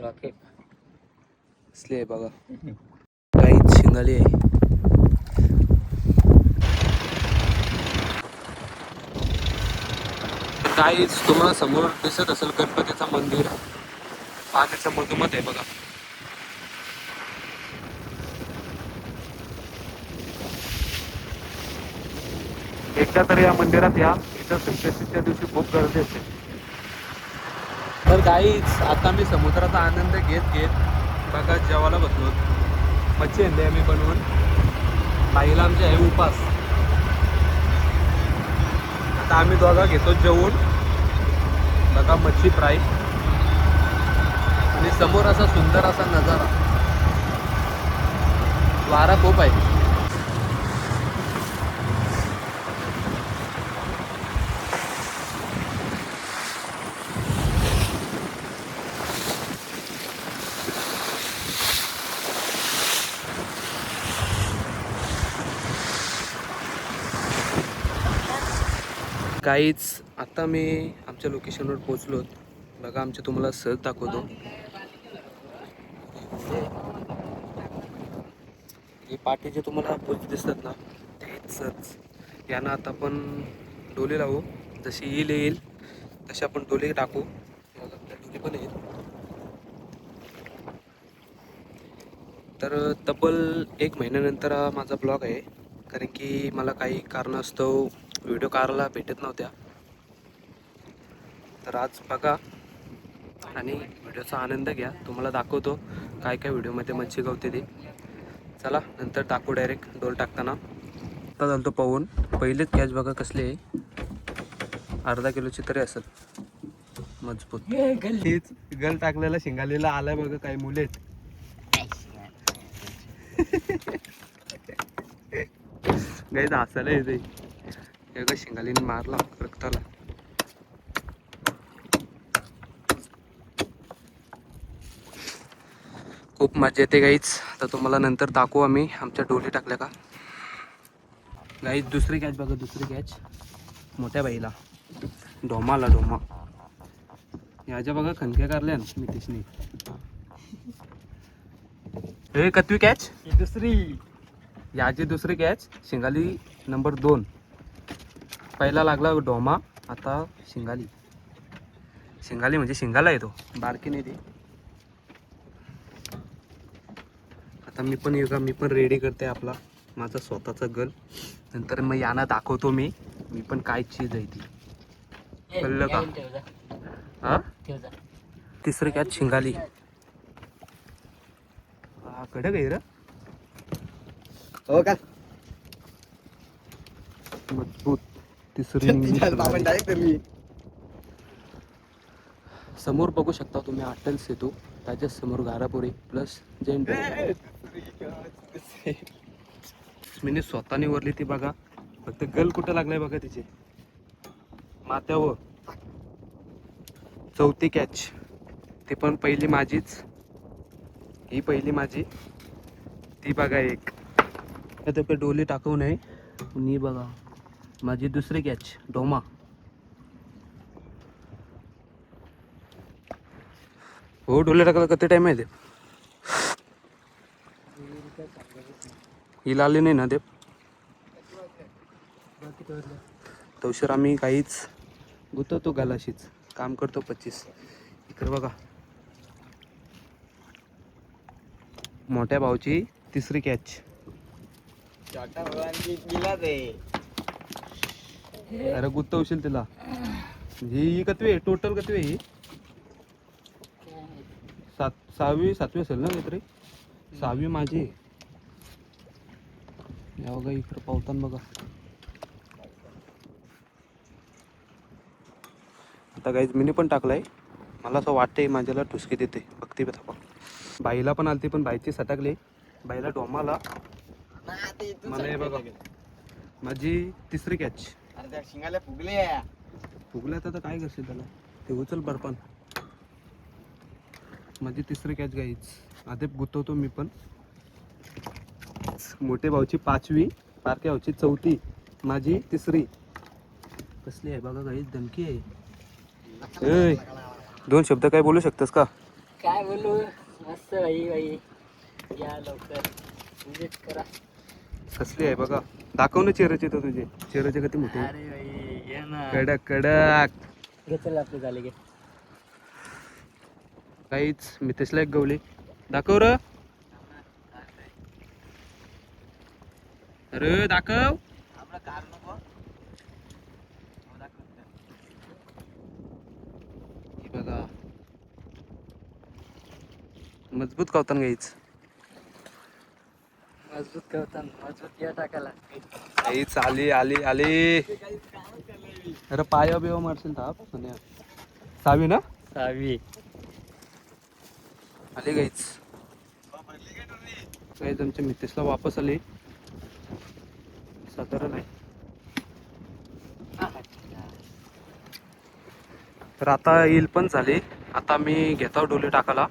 राकेट असली आहे बघा. काहीच शिंगाली आहे. काहीच तुम्हाला समोर दिसत असेल गणपतीचं मंदिर पाण्याच्या मधोमध आहे बघा. एकदा तरी या मंदिरात या. इथं संकष्टीच्या दिवशी खूप गर्दी असते. तर काहीच आता मी समुद्राचा आनंद घेत घेत बघा जेवायला बसलो. मच्छी आणली आम्ही बनवून. बाईला आमचे आहे उपास. आता आम्ही दोघा घेतो जेवून. बघा मच्छी फ्राय आणि समोर असा सुंदर असा नजारा. वारा खूप आहे. काहीच आता मी आमच्या लोकेशनवर पोहोचलो. बघा आमचे तुम्हाला सहज दाखवतो. हे पाठीचे तुम्हाला पोच दिसतात ना तेच. यांना आता आपण डोली लावू. जशी येईल तशी आपण डोली टाकू. डोली पण येईल. तर तब्बल 1 महिन्यानंतर माझा ब्लॉग आहे. कारण की मला काही कारणास्तव व्हिडिओ काढायला भेटत नव्हत्या. तर आज बघा आणि व्हिडिओचा आनंद घ्या. तुम्हाला दाखवतो काय काय व्हिडिओमध्ये मच्छी गावते ते. चला नंतर टाकू डायरेक्ट डोल टाकताना. आता झालं पाहून पहिलेच कॅच बघा कसले आहे. अर्धा किलोची तरी असेल मजबूत. हेच गल टाकलेला शिंगालेला आलाय बघा. काही मुले गाईज हसायला येते. एका शिंगालीने मारला रक्ताला. खूप मजा येते गाईज. तर तुम्हाला नंतर दाखवू आम्ही आमच्या डोली टाकल्या का. गाईज दुसरी कॅच बघा. दुसरी कॅच मोठ्या बाईला ढोमाला ढोमा. याच्या बघा खणक्या काढल्या नितीशने. हे कतवी कॅच. दुसरी याची दुसरी कॅच. शिंगाली नंबर 2. पहिला लागला ढोमा. आता शिंगाली. शिंगाली म्हणजे शिंगाला येतो बारकी नाही ती. आता मी पण रेडी करते आपला माझा स्वतःचा गल. नंतर मग यांना दाखवतो मी पण काय चीज आहे ती. कळलं का. हा तिसरी कॅच शिंगाली. हा कडक आहे रे. हो का. मजबूत. तिसरी समोर बघू शकता तुम्ही अटल सेतू. त्याच्या समोर घारापुरी प्लस जैन. मी स्वतःने वरली ती बघा. फक्त गल कुठं लागलाय बघा तिचे माथ्यावर. चौथी कॅच. ती पण पहिली माझीच. ही पहिली माझी. ती बघा एक. आता डोली टाकवू नये. मी बघा माझी दुसरी कॅच डोमा. हो डोले टाकायला किती टाइम आहे ते. ही लाली नाही ना ते. तवशर आम्ही काहीच गुतवतो गालाशीच काम करतो 25. इकडे बघा मोठ्या भाऊची तिसरी कॅच. अरे गुतवशील तिला. ही कतवी आहे टोटल कतवी आहे ही. 6वी 7वी असेल ना काहीतरी. 6वी माझी. या बघा इकडं पावतान बघा. आता गाईज मिनी पण टाकलाय. मला असं वाटतंय माझ्याला ठुसकी देते. बघते थांबा. बाईला पण आलती पण बाईची सटकली. बाईला डोमाला. मला हे बघा माझी तिसरी कॅच. शिंगाला फुगले. फुगल्यात आता काय करशील त्याला. ते उचल बरपण. माझी तिसरी कॅच गाईच. आधीच गुतवतो मी पण. मोठे भाऊची 5वी. बारक्या भाऊची 4थी. माझी तिसरी. कसली आहे बघा गाईच. धमकी आहे. 2 शब्द काय बोलू शकतस का. काय बोलू, मस्त भाई भाई, या लवकर विजिट करा. कसली आहे बघा, दाखव ना चेहऱ्याचे तर तुझे चेहऱ्याचे किती मोठे अरे भाई ये ना, कडक कडक. घे चल आपले झाले गे. काहीच मितेशला एक गवली दाखव र. अरे दाखव. आपला कार नको हे बघा मजबूत कावतान गाईच. मजबूत करता, मजबूत या टाकायला. काहीच आली आली आली. अरे पाया बिवा मारशील ताप सोन्या. सावी ना सावी आली गाईच. गाईच आमच्या मितेशला वापस आली. साधारण आहे. तर आता येईल पण झाली. आता मी घेतो डोली टाकायला.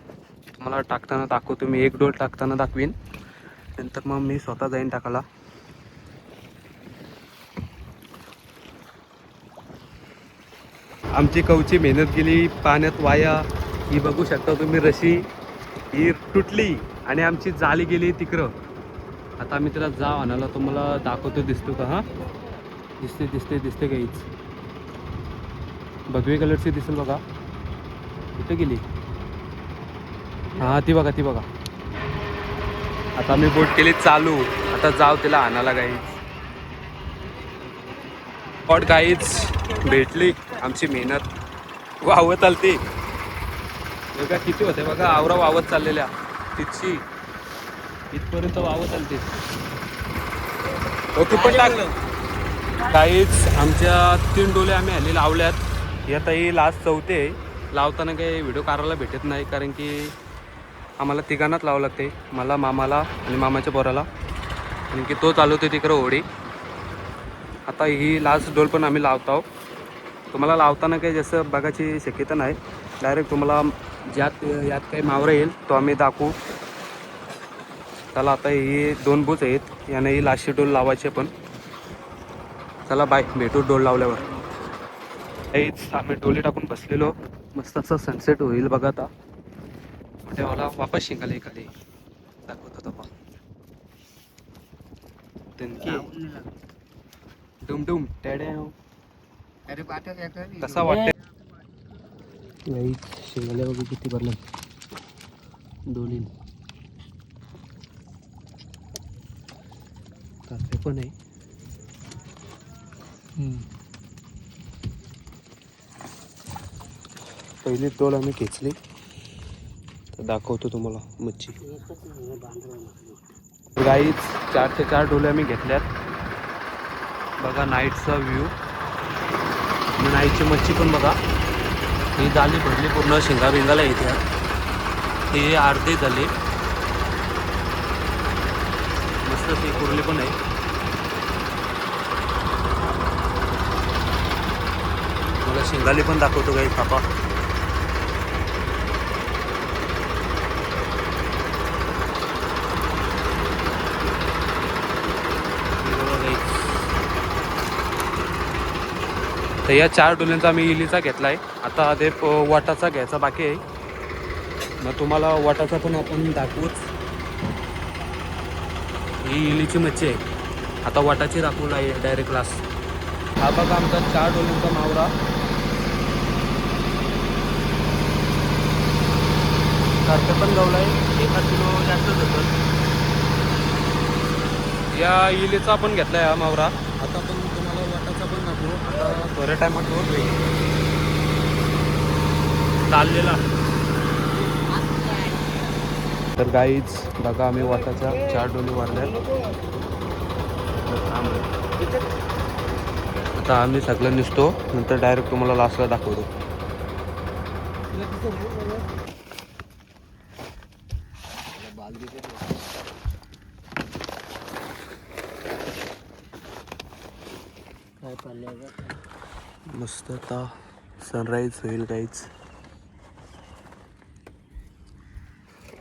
तुम्हाला टाकताना दाखवतो. मी एक डोल टाकताना दाखवीन, नंतर मग मी स्वतः जाईन टाकायला. आमची कवची मेहनत गेली पाण्यात वाया. ही बघू शकता तुम्ही रशी ही तुटली आणि आमची जाळी गेली तिकडं. आता आम्ही त्याला जाव आणायला तुम्हाला दाखवतो. दिसतो का? हा दिसते दिसते दिसते काहीच. भगवी कलरची दिसेल बघा. कुठे गेली? हा ती बघा ती बघा. आता मी बोट केली चालू. आता जाव तिला आणायला गाईच. बोट गाईच भेटली. आमची मेहनत वावत आलती बघा. किती होते बघा. आवरा वावत चाललेल्या तिची इथपर्यंत वावत आलती. ओके पण लागलं काहीच. आमच्या 3 डोले आम्ही हल्ली लावल्यात. यात ही लास्ट चौथे. लावताना काही व्हिडिओ काढायला भेटत नाही, कारण की आम्हाला तिघांनाच लावावं लागते. मला, मामाला आणि मामाच्या पोराला, कारण की तो चालवते तिकडं होडी. आता ही लास्ट डोल पण आम्ही लावतो. तुम्हाला लावताना काही जसं बघायची शक्यता नाही. डायरेक्ट तुम्हाला यात काही मावरा येईल तो आम्ही दाखवू. चला आता ही 2 बुच आहेत. याने ही लास्टची डोल लावायची पण. चला बाय, भेटू डोल लावल्यावर. काहीच आम्ही डोली टाकून बसलेलो. मस्त असं सनसेट होईल बघा. आता मोठ्यावाला वापस शिंगाले खाली दाखवत होता पा. डुम डुम टॅड्याव. अरे पाठव कसा वाटते शिंगाल्या बघू किती भरलं डोली. काफे पण आहे. पहिली डोल आम्ही खेचली. तर दाखवतो तुम्हाला मच्छी. गाईच 4 ते 4 डोले आम्ही घेतल्यात. बघा नाईटचा व्ह्यू. नाईटची मच्छी पण बघा. ही झाली भरली पूर्ण. शिंगा बिंगाला येते. ही अर्धी झाली. मस्त ती कुर्ली पण आहे. मला शिंगाली पण दाखवतो काही कापा. तर या 4 डोल्यांचा आम्ही इलीचा घेतला आहे. आता ते वाटाचा घ्यायचा बाकी आहे. मग तुम्हाला वाटाचा पण आपण दाखवूच. ही इलीची मच्छी आहे. आता वाटाची दाखवून आहे डायरेक्ट लास्ट. हा बघा आमचा 4 डोल्यांचा मावरा. सारखं पण गवला आहे. 1 किलो जास्तच होतं. या इलीचा पण घेतला आहे हा मावरा. आता पण तुम्हाला वाटाचा पण दाखवू. आता थोड्या टायमात होत होईल चाललेला. तर गाईच बघा आम्ही वाटाच्या 4 डोली वाढल्यात. आता आम्ही सगळं निसतो. नंतर डायरेक्ट तुम्हाला लास्टला दाखवतो. मस्त आता सनराईज होईल काहीच.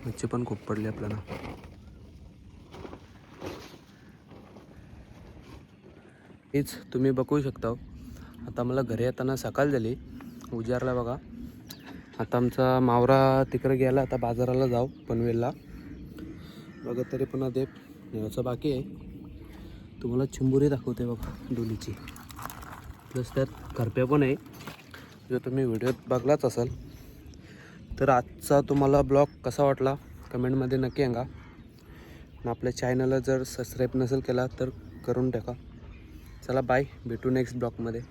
मच्छी पण खूप पडली आपल्याला. हेच तुम्ही बघू शकता. आता मला घरी येताना सकाळ झाली. उजारला बघा. आता आमचा मावरा तिकडे गेला, आता बाजाराला जाऊ पनवेलला बघा. तरी पण आता याचं बाकी आहे. तुम्हाला चिंबुरी दाखवते बघा डोलीची, प्लस त्यात करप्या पण आहे. जो तुम्ही व्हिडिओत बघलाच असाल. तर आजचा तुम्हाला ब्लॉग कसा वाटला कमेंटमध्ये नक्की सांगा. आणि आपल्या चॅनलला जर सबस्क्राईब नसेल केला तर करून टाका. चला बाय, भेटू नेक्स्ट ब्लॉगमध्ये.